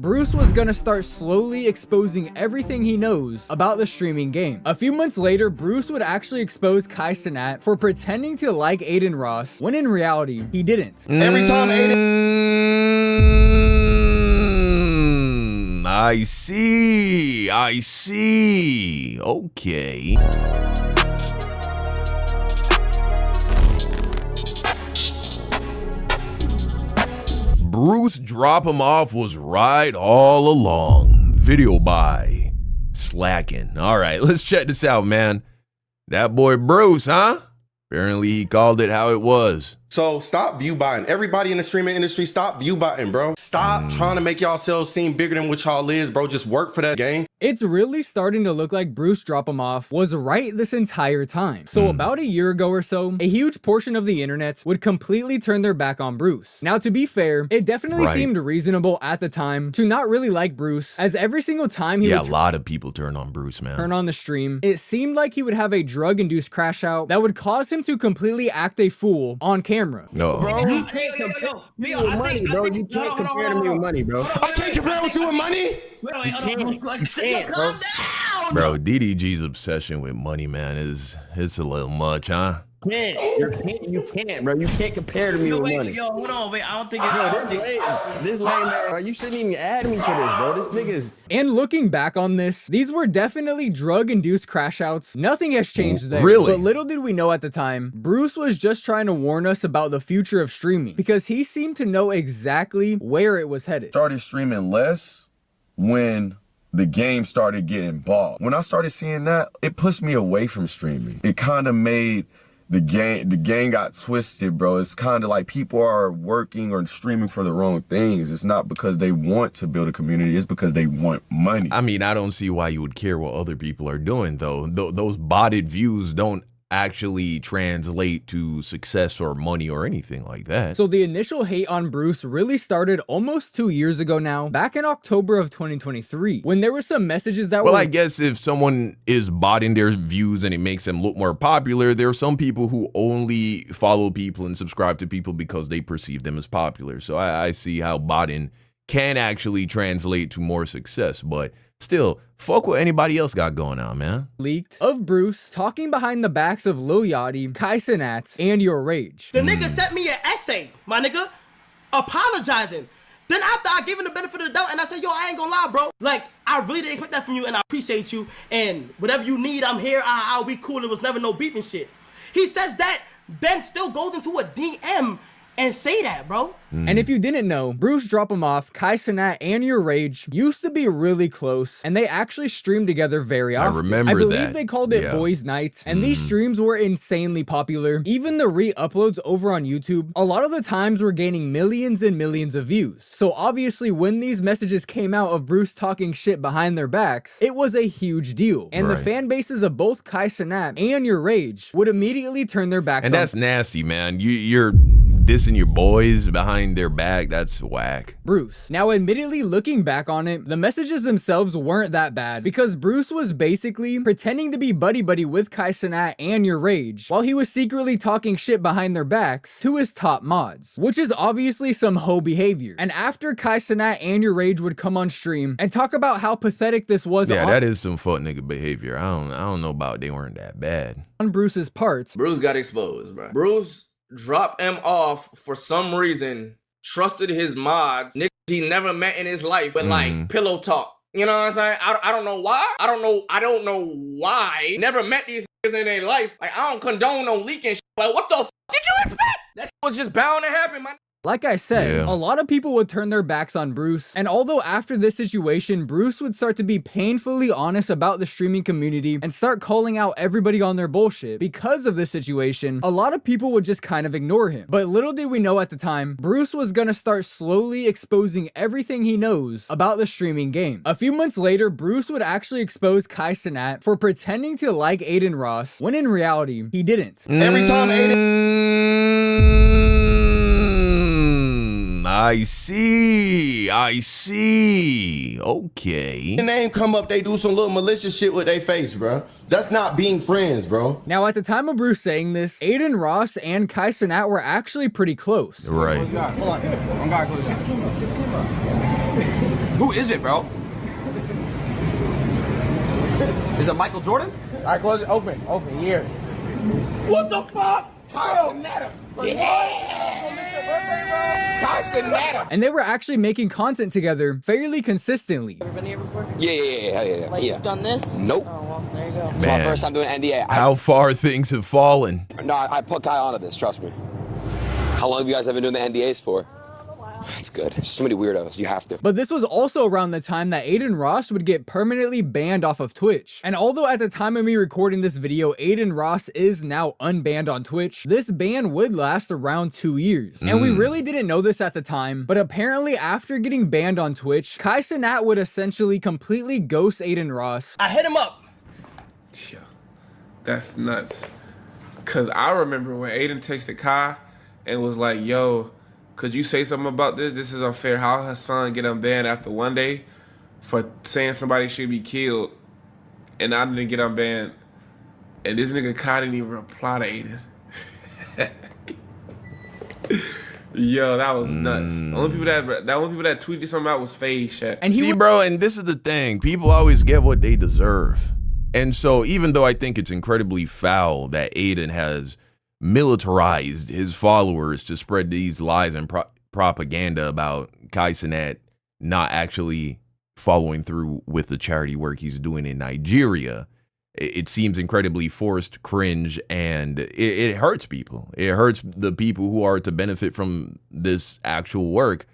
Bruce was gonna start slowly exposing everything he knows about the streaming game. A few months later, Bruce would actually expose Kai Cenat for pretending to like Adin Ross, when in reality, he didn't. Every time I see. Okay. BruceDropEmOff was right all along. Video by Slackin'. All right, let's check this out, man. That boy Bruce, huh? Apparently he called it how it was. So stop view buying. Everybody in the streaming industry, stop view buying, bro. Stop trying to make yourselves seem bigger than what y'all is, bro. Just work for that game. It's really starting to look like BruceDropEmOff was right this entire time. So about a year ago or so, a huge portion of the internet would completely turn their back on Bruce. Now, to be fair, it definitely seemed reasonable at the time to not really like Bruce, as every single time he would a lot of people turn on Bruce, man. Turn on the stream, it seemed like he would have a drug-induced crash out that would cause him to completely act a fool on camera. No. Bro, you can't compare me with money, bro. You can't compare me with money, bro. I can't compare with you with money. Calm down. Bro, DDG's obsession with money, man, it's a little much, huh? You can't, bro. You can't compare to me with money. Yo, hold on, wait. I don't think This lame man, bro. You shouldn't even add me to this, bro. This nigga's. And looking back on this, these were definitely drug-induced crash outs. Nothing has changed there. Really? But little did we know at the time, Bruce was just trying to warn us about the future of streaming, because he seemed to know exactly where it was headed. Started streaming less when the game started getting bought. When I started seeing that, it pushed me away from streaming. It kind of made the game got twisted, bro. It's kind of like people are working or streaming for the wrong things. It's not because they want to build a community. It's because they want money. I mean, I don't see why you would care what other people are doing, though. Those botted views don't actually translate to success or money or anything like that. So the initial hate on Bruce really started almost 2 years ago now, back in October of 2023, when there were some messages that Well, I guess if someone is botting their views and it makes them look more popular, there are some people who only follow people and subscribe to people because they perceive them as popular. So I see how botting can actually translate to more success, but still, fuck what anybody else got going on, man. Leaked of Bruce talking behind the backs of Lil Yachty, Kai Cenat, and Your Rage. the nigga sent me an essay, my nigga, apologizing. Then after I gave him the benefit of the doubt and I said, yo, I ain't gonna lie, bro. Like, I really didn't expect that from you and I appreciate you. And whatever you need, I'm here. I'll be cool. It was never no beef and shit. He says that, then still goes into a DM and say that, bro. And if you didn't know, BruceDropEmOff, Kai Cenat, and Your Rage used to be really close, and they actually streamed together very often. I remember I believe that. they called it Boys Night, and these streams were insanely popular. Even the re-uploads over on YouTube, a lot of the times were gaining millions and millions of views. So obviously, when these messages came out of Bruce talking shit behind their backs, it was a huge deal. And the fan bases of both Kai Cenat and Your Rage would immediately turn their backs on. And that's nasty, man. You're dissing your boys behind their back. That's whack. Bruce. Now, admittedly, looking back on it, the messages themselves weren't that bad, because Bruce was basically pretending to be buddy-buddy with Kai Cenat and Your Rage, while he was secretly talking shit behind their backs to his top mods, which is obviously some hoe behavior. And after Kai Cenat and Your Rage would come on stream and talk about how pathetic this was, yeah, that is some fuck nigga behavior. I don't know about they weren't that bad. On Bruce's part, Bruce got exposed, bro. BruceDropEmOff, for some reason, trusted his mods, niggas he never met in his life, with like pillow talk. You know what I'm saying? I don't know why. I don't know why. Never met these niggas in their life. Like, I don't condone no leaking shit. Like, what the f did you expect? That shit was just bound to happen, man. like I said, a lot of people would turn their backs on Bruce, and although after this situation, Bruce would start to be painfully honest about the streaming community and start calling out everybody on their bullshit, because of this situation, a lot of people would just kind of ignore him. But little did we know at the time, Bruce was gonna start slowly exposing everything he knows about the streaming game. A few months later, Bruce would actually expose Kai Cenat for pretending to like Adin Ross, when in reality, he didn't. Every time I see. Okay. the name come up, they do some little malicious shit with their face, bro. That's not being friends, bro. Now, at the time of Bruce saying this, Adin Ross and Kai Cenat were actually pretty close. Right. Hold on. One guy, go to Who is it, bro? Is it Michael Jordan? All right, close it. Open, here. What the fuck? And they were actually making content together fairly consistently. Ever been here before? Yeah. Like you've done this? Nope. Oh, well, there you go. It's my first time doing NDA. How far things have fallen. No, I put Kai onto this, trust me. How long have you guys been doing the NDAs for? It's good. There's too many weirdos. You have to. But this was also around the time that Aiden Ross would get permanently banned off of Twitch. And although at the time of me recording this video, Aiden Ross is now unbanned on Twitch, this ban would last around 2 years. And we really didn't know this at the time, but apparently after getting banned on Twitch, Kai Cenat would essentially completely ghost Aiden Ross. I hit him up. Yeah, that's nuts. Cause I remember when Aiden texted Kai and was like, yo, could you say something about this? This is unfair. How her son get unbanned after one day for saying somebody should be killed, and I didn't get unbanned, and this nigga Kai didn't even reply to Aiden. Yo, that was nuts. The only people that tweeted something out was Faze chat. And See, bro, and this is the thing. People always get what they deserve. And so even though I think it's incredibly foul that Aiden has militarized his followers to spread these lies and propaganda about Kai Cenat not actually following through with the charity work he's doing in Nigeria, it seems incredibly forced, cringe, and it hurts people. It hurts the people who are to benefit from this actual work.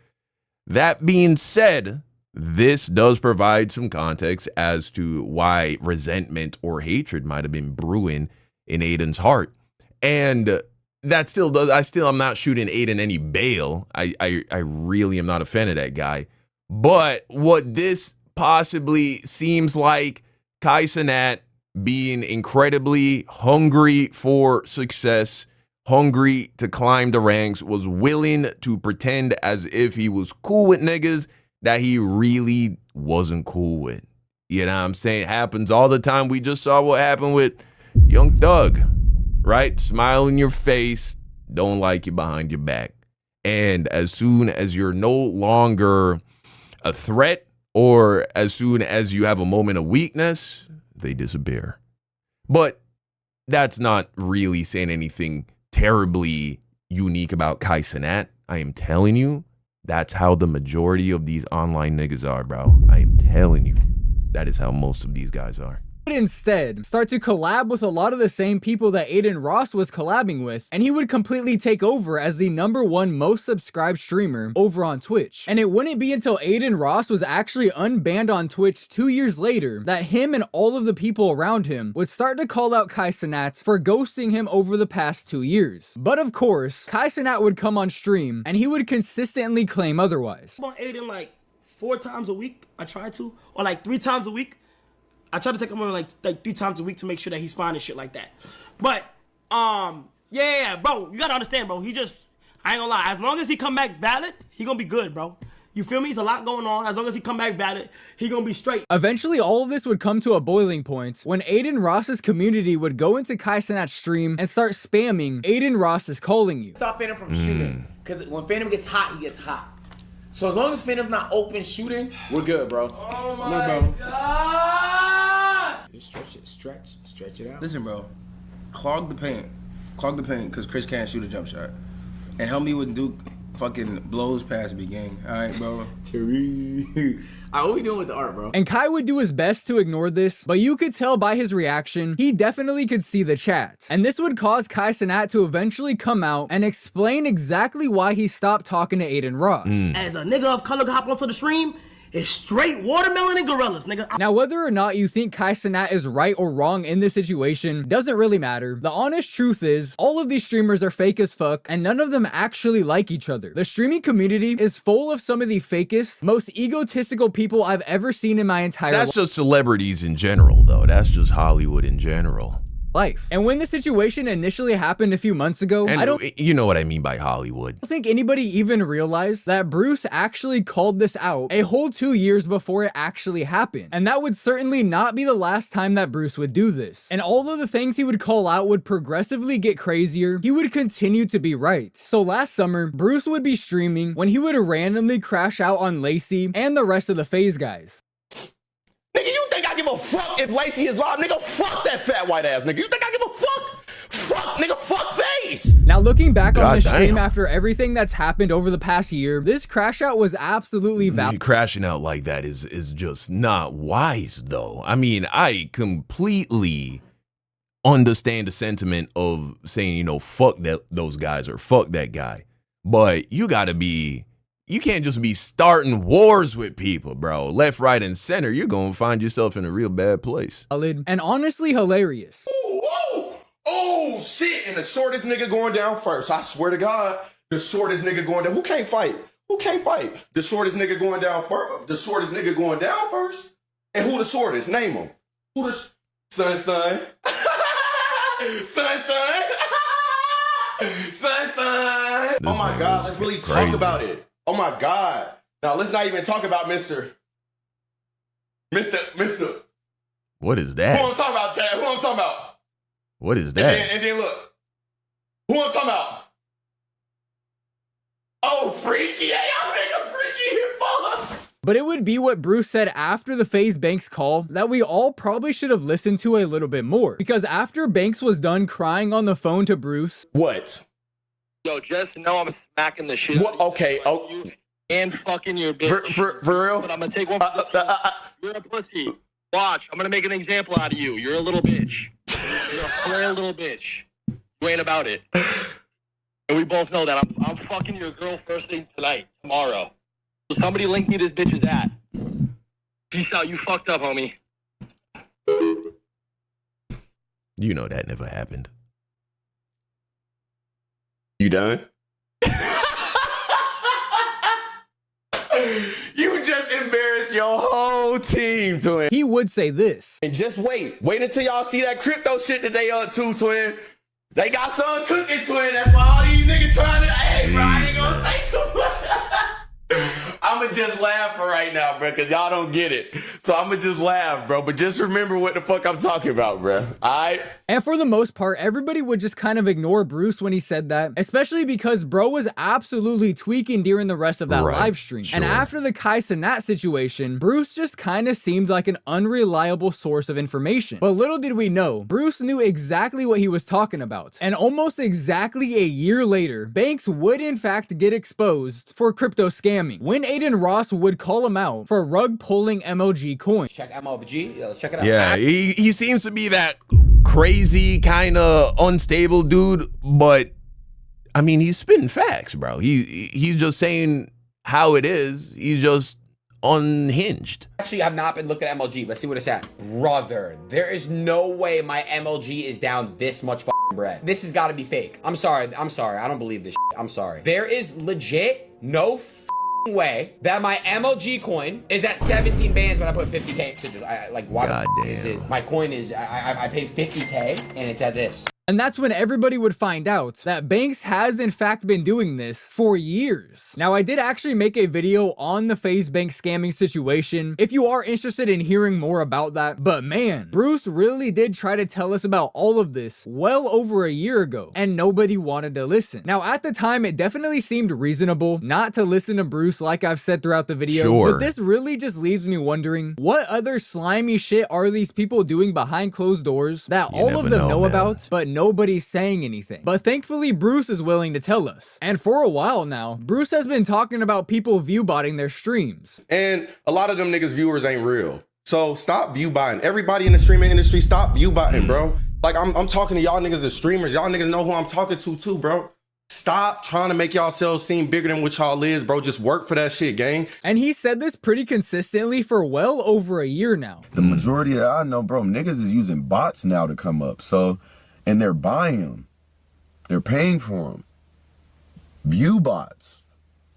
That being said, this does provide some context as to why resentment or hatred might have been brewing in Aiden's heart. And that still does, I'm not shooting Aiden any bail. I really am not a fan of that guy. But what this possibly seems like, Kai Cenat being incredibly hungry for success, hungry to climb the ranks, was willing to pretend as if he was cool with niggas that he really wasn't cool with. You know what I'm saying? It happens all the time. We just saw what happened with Young Thug. Right? Smile in your face, don't like you behind your back. And as soon as you're no longer a threat, or as soon as you have a moment of weakness, they disappear. But that's not really saying anything terribly unique about Kai Cenat. I am telling you, that's how the majority of these online niggas are, bro. I am telling you, that is how most of these guys are. Instead start to collab with a lot of the same people that Aiden Ross was collabing with, and he would completely take over as the #1 most subscribed streamer over on Twitch. And it wouldn't be until Aiden Ross was actually unbanned on Twitch 2 years later that him and all of the people around him would start to call out Kai Cenat for ghosting him over the past 2 years. But of course, Kai Cenat would come on stream and he would consistently claim otherwise. I'm on Aiden like 4 times a week. I try to, or like 3 times a week. I try to take him on like 3 times a week to make sure that he's fine and shit like that. But, yeah, bro, you gotta understand, bro. I ain't gonna lie. As long as he come back valid, he gonna be good, bro. You feel me? There's a lot going on. As long as he come back valid, he gonna be straight. Eventually, all of this would come to a boiling point when Aiden Ross's community would go into Kai Cenat's stream and start spamming Aiden Ross is calling you. Stop Phantom from shooting. Because when Phantom gets hot, he gets hot. So as long as Phantom's not open shooting, we're good, bro. Oh my God! Just stretch it out. Listen, bro, clog the paint, because Chris can't shoot a jump shot, and help me with Duke fucking blows past me, gang. All right, bro. Alright, what we doing with the art, bro? And Kai would do his best to ignore this, but you could tell by his reaction, he definitely could see the chat. And this would cause Kai Cenat to eventually come out and explain exactly why he stopped talking to Aiden Ross. As a nigga of color hop onto the stream, it's straight watermelon and gorillas, nigga. Now, whether or not you think Kai Cenat is right or wrong in this situation doesn't really matter. The honest truth is, all of these streamers are fake as fuck, and none of them actually like each other. The streaming community is full of some of the fakest, most egotistical people I've ever seen in my entire life. That's just celebrities in general, though. That's just Hollywood in general. life. And when the situation initially happened a few months ago, And I don't you know what I mean by Hollywood. think anybody even realized that Bruce actually called this out a whole 2 years before it actually happened. And that would certainly not be the last time that Bruce would do this. And although the things he would call out would progressively get crazier, he would continue to be right. So last summer, Bruce would be streaming when he would randomly crash out on Lacey and the rest of the Faze guys. Nigga, you think I give a fuck if Lacey is live? Nigga, fuck that fat white ass nigga. You think I give a fuck? Fuck, nigga, fuck Faze. Now looking back on the stream damn. after everything that's happened over the past year, this crash out was absolutely valid. Crashing out like that is just not wise, though. I mean, I completely understand the sentiment of saying, you know, fuck those guys or fuck that guy. But you can't just be starting wars with people, bro. Left, right, and center. You're going to find yourself in a real bad place. And honestly hilarious. Oh, shit. And the shortest nigga going down first. I swear to God, the shortest nigga going down. Who can't fight? Who can't fight? The shortest nigga going down first. The shortest nigga going down first. And who the shortest? Name him. Who the... Son. Son. Oh my God, let's really talk about it. Oh my God. Now let's not even talk about Mr. What is that? Who I'm talking about, Chad? Who I'm talking about? What is that? And then look. Who I'm talking about? Oh, Freaky. Hey, I'm nigga Freaky here, fella. But it would be what Bruce said after the Faze Banks call that we all probably should have listened to a little bit more. Because after Banks was done crying on the phone to Bruce. What? Yo, just know I'm smacking the shit. What? Okay. Oh. And fucking your bitch. For real? But I'm gonna take one for the team. You're a pussy. Watch, I'm gonna make an example out of you. You're a little bitch. You're a frail little bitch. You ain't about it. And we both know that. I'm fucking your girl first thing tonight, tomorrow. So somebody link me this bitch's at. Peace out. You fucked up, homie. You know that never happened. You done? You just embarrassed your whole team, twin. He would say this. And just wait. Wait until y'all see that crypto shit that they up to, twin. They got something cooking, twin. That's why all these niggas trying to... Hey, bro, I ain't gonna say too much. I'ma just laugh for right now, bro, because y'all don't get it. So I'ma just laugh, bro. But just remember what the fuck I'm talking about, bro. All right? And for the most part, everybody would just kind of ignore Bruce when he said that, especially because bro was absolutely tweaking during the rest of that live stream. Sure. And after the Kai Cenat situation, Bruce just kind of seemed like an unreliable source of information. But little did we know, Bruce knew exactly what he was talking about. And almost exactly a year later, Banks would in fact get exposed for crypto scamming when Aiden Ross would call him out for rug pulling MLG coin. Check MLG. Let's check it out. Yeah, he seems to be that crazy kind of unstable dude, but I mean, he's spitting facts, bro. He's just saying how it is. He's just unhinged. Actually, I've not been looking at MLG. Let's see what it's at. Brother, there is no way my MLG is down this much fucking bread. This has got to be fake. I'm sorry. I don't believe this shit. I'm sorry. There is legit no way that my MLG coin is at 17 bands when I put 50K. Like, why the f is it? My coin is, I paid 50K and it's at this. And that's when everybody would find out that Banks has in fact been doing this for years. Now, I did actually make a video on the Faze Bank scamming situation if you are interested in hearing more about that. But man, Bruce really did try to tell us about all of this well over a year ago, and nobody wanted to listen. Now, at the time, it definitely seemed reasonable not to listen to Bruce like I've said throughout the video. Sure. But this really just leaves me wondering, what other slimy shit are these people doing behind closed doors that all of them know about, but nobody's saying anything? But thankfully, Bruce is willing to tell us. And for a while now, Bruce has been talking about people view-botting their streams. And a lot of them niggas viewers ain't real. So stop view-botting. Everybody in the streaming industry, stop view-botting, bro. Like, I'm talking to y'all niggas as streamers. Y'all niggas know who I'm talking to too, bro. Stop trying to make yourselves seem bigger than what y'all is, bro. Just work for that shit, gang. And he said this pretty consistently for well over a year now. The majority of I know, bro, niggas is using bots now to come up. So, and they're buying them. They're paying for them. View bots.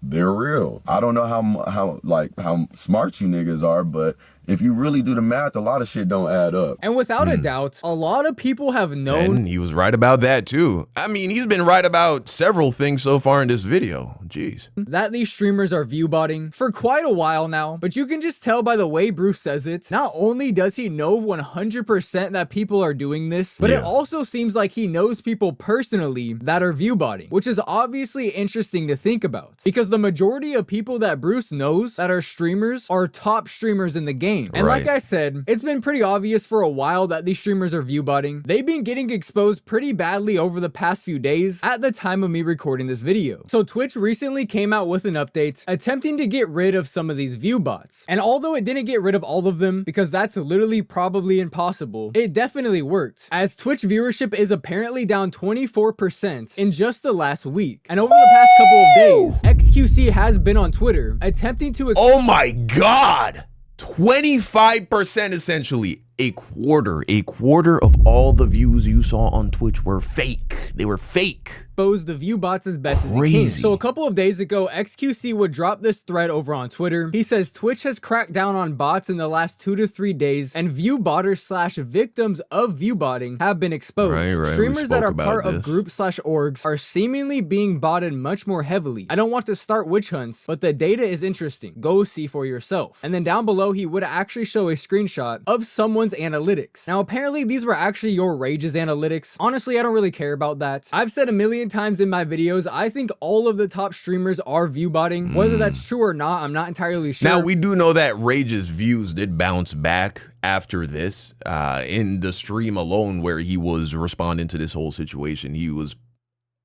they're real. I don't know how smart you niggas are, but if you really do the math, a lot of shit don't add up. And without a doubt, a lot of people have known. And he was right about that too. I mean, he's been right about several things so far in this video. Jeez. That these streamers are view botting for quite a while now, but you can just tell by the way Bruce says it. Not only does he know 100% that people are doing this, but it also seems like he knows people personally that are view botting, which is obviously interesting to think about because the majority of people that Bruce knows that are streamers are top streamers in the game. And like I said, it's been pretty obvious for a while that these streamers are view botting. They've been getting exposed pretty badly over the past few days at the time of me recording this video. So Twitch recently came out with an update attempting to get rid of some of these view bots. And although it didn't get rid of all of them, because that's literally probably impossible, it definitely worked, as Twitch viewership is apparently down 24% in just the last week. And over the past couple of days, XQC has been on Twitter attempting to— oh my God! 25% essentially. A quarter of all the views you saw on Twitch were fake. They were fake. Expose the view bots as best as he can. So a couple of days ago, XQC would drop this thread over on Twitter. He says Twitch has cracked down on bots in the last 2 to 3 days, and view botters / victims of view botting have been exposed. Streamers that are part of groups / orgs are seemingly being botted much more heavily. I don't want to start witch hunts, but the data is interesting. Go see for yourself. And then down below, he would actually show a screenshot of someone's analytics. Now, apparently these were actually your Rage's analytics. Honestly, I don't really care about that. I've said a million times in my videos, I think all of the top streamers are view botting. Whether that's true or not, I'm not entirely sure. Now, we do know that Rage's views did bounce back after this. In the stream alone where he was responding to this whole situation, he was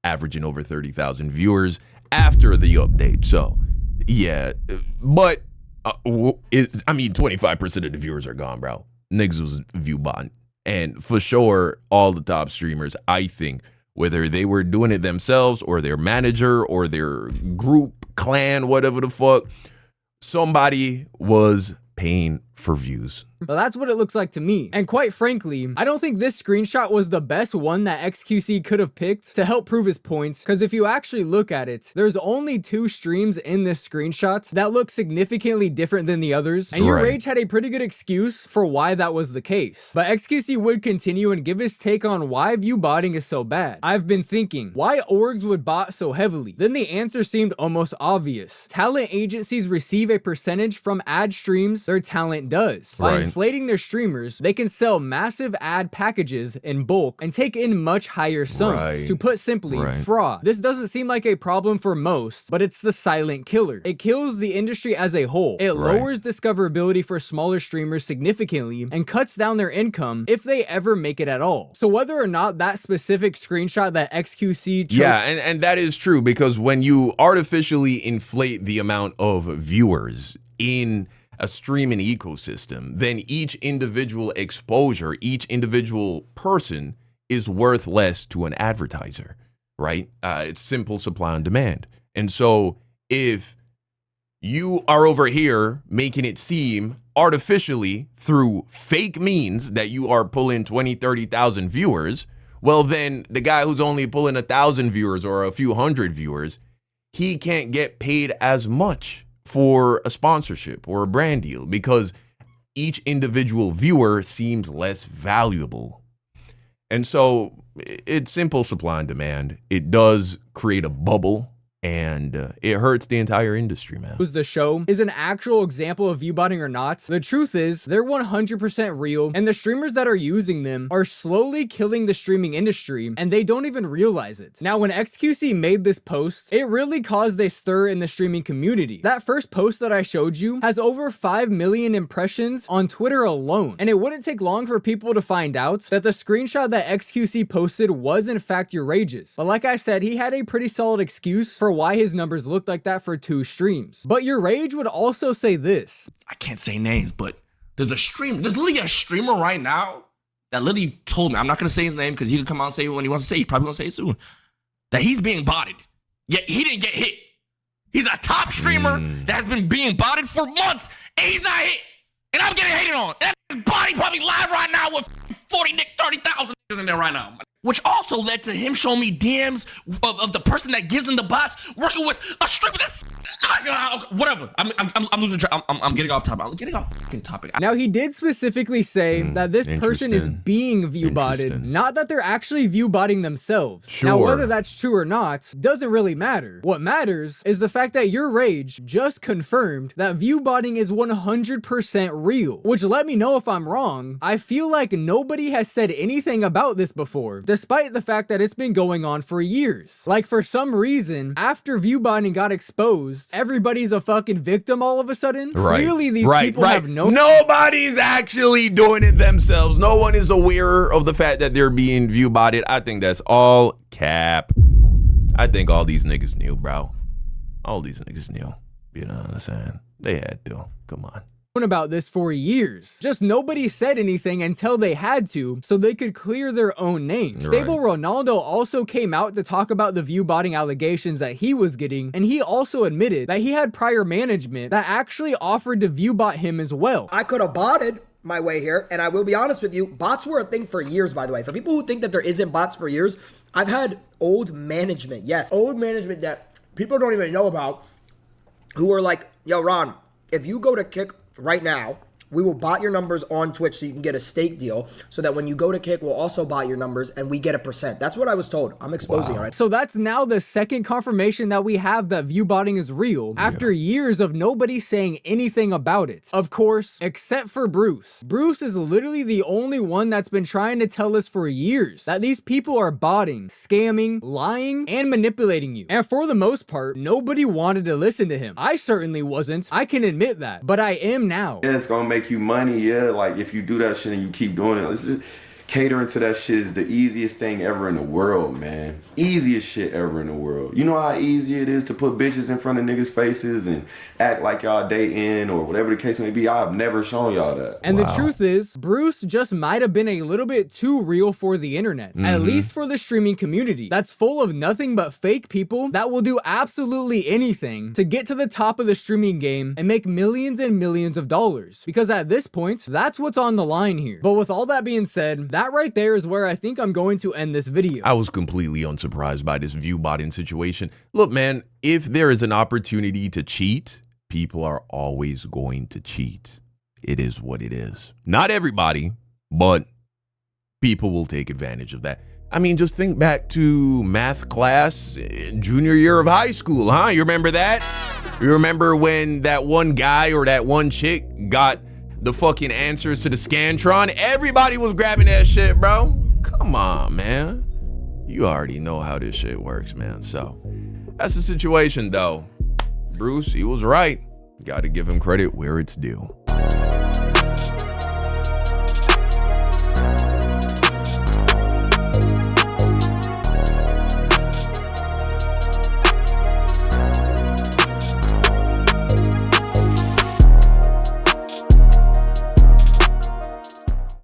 averaging over 30,000 viewers after the update. So, yeah, but I mean, 25% of the viewers are gone, bro. Niggas was view botting. And for sure, all the top streamers, I think, whether they were doing it themselves or their manager or their group, clan, whatever the fuck, somebody was paying for views. But that's what it looks like to me. And quite frankly, I don't think this screenshot was the best one that XQC could have picked to help prove his points, because if you actually look at it, there's only 2 streams in this screenshot that look significantly different than the others, and your Rage had a pretty good excuse for why that was the case. But XQC would continue and give his take on why view botting is so bad. I've been thinking, why orgs would bot so heavily? Then the answer seemed almost obvious. Talent agencies receive a percentage from ad streams their talent does. By inflating their streamers, they can sell massive ad packages in bulk and take in much higher sums. To put simply, fraud. This doesn't seem like a problem for most, but it's the silent killer. It kills the industry as a whole. It lowers discoverability for smaller streamers significantly and cuts down their income if they ever make it at all. So whether or not that specific screenshot that XQC and that is true, because when you artificially inflate the amount of viewers in a streaming ecosystem, then each individual exposure, each individual person is worth less to an advertiser, right? It's simple supply and demand. And so if you are over here making it seem artificially through fake means that you are pulling 20, 30,000 viewers, well, then the guy who's only pulling 1,000 viewers or a few hundred viewers, he can't get paid as much for a sponsorship or a brand deal because each individual viewer seems less valuable. And so it's simple supply and demand. It does create a bubble, and it hurts the entire industry, man. The show is an actual example of view botting or not. The truth is they're 100% real, and the streamers that are using them are slowly killing the streaming industry, and they don't even realize it. Now, when XQC made this post, it really caused a stir in the streaming community. That first post that I showed you has over 5 million impressions on Twitter alone, and it wouldn't take long for people to find out that the screenshot that XQC posted was in fact your Rage's. But like I said, he had a pretty solid excuse for why his numbers looked like that for 2 streams. But your Rage would also say this. I can't say names, but there's literally a streamer right now that literally told me, I'm not gonna say his name because he can come out and say it when he wants to say it. He's probably gonna say it soon, that he's being botted. Yet he didn't get hit. He's a top streamer that has been being botted for months, and he's not hit. And I'm getting hated on. That body probably live right now with 40, 30,000 in there right now. Which also led to him showing me DMs of the person that gives him the bots working with a streamer that's whatever. I'm losing track. I'm getting off topic. I'm getting off fucking topic. Now, he did specifically say that this person is being view botted, not that they're actually view botting themselves. Sure. Now, whether that's true or not doesn't really matter. What matters is the fact that your rage just confirmed that view botting is 100% real, which let me know if I'm wrong. I feel like nobody has said anything about this before, despite the fact that it's been going on for years. Like, for some reason, after view botting got exposed, everybody's a fucking victim all of a sudden. Clearly, these people have no... Nobody's actually doing it themselves. No one is aware of the fact that they're being view botted. I think that's all cap. I think all these niggas knew, bro. All these niggas knew. You know what I'm saying? They had to. Come on. About this for years. Just nobody said anything until they had to, so they could clear their own name. Stable Ronaldo also came out to talk about the view botting allegations that he was getting, and he also admitted that he had prior management that actually offered to view bot him as well. I could have botted my way here, and I will be honest with you, bots were a thing for years, by the way. For people who think that there isn't bots for years, I've had old management, yes, old management that people don't even know about, who were like, yo, Ron, if you go to Kick right now, we will bot your numbers on Twitch so you can get a stake deal, so that when you go to Kick, we'll also bot your numbers and we get a %. That's what I was told. I'm exposing it right. So that's now the second confirmation that we have that view botting is real after years of nobody saying anything about it. Of course, except for Bruce. Bruce is literally the only one that's been trying to tell us for years that these people are botting, scamming, lying, and manipulating you. And for the most part, nobody wanted to listen to him. I certainly wasn't. I can admit that, but I am now. Yeah, it's gonna make you money, yeah. Like, if you do that shit and you keep doing it, it's just catering to that shit is the easiest thing ever in the world, man. Easiest shit ever in the world. You know how easy it is to put bitches in front of niggas' faces and act like y'all dating or whatever the case may be. I've never shown y'all that. And the truth is, Bruce just might have been a little bit too real for the internet, at least for the streaming community that's full of nothing but fake people that will do absolutely anything to get to the top of the streaming game and make millions and millions of dollars. Because at this point, that's what's on the line here. But with all that being said, that right there is where I think I'm going to end this video. I was completely unsurprised by this view botting situation. Look, man, if there is an opportunity to cheat, people are always going to cheat. It is what it is. Not everybody, but people will take advantage of that. I mean, just think back to math class in junior year of high school, huh? You remember that? You remember when that one guy or that one chick got the fucking answers to the Scantron? Everybody was grabbing that shit, bro. Come on, man. You already know how this shit works, man. So that's the situation, though. Bruce, he was right. Got to give him credit where it's due.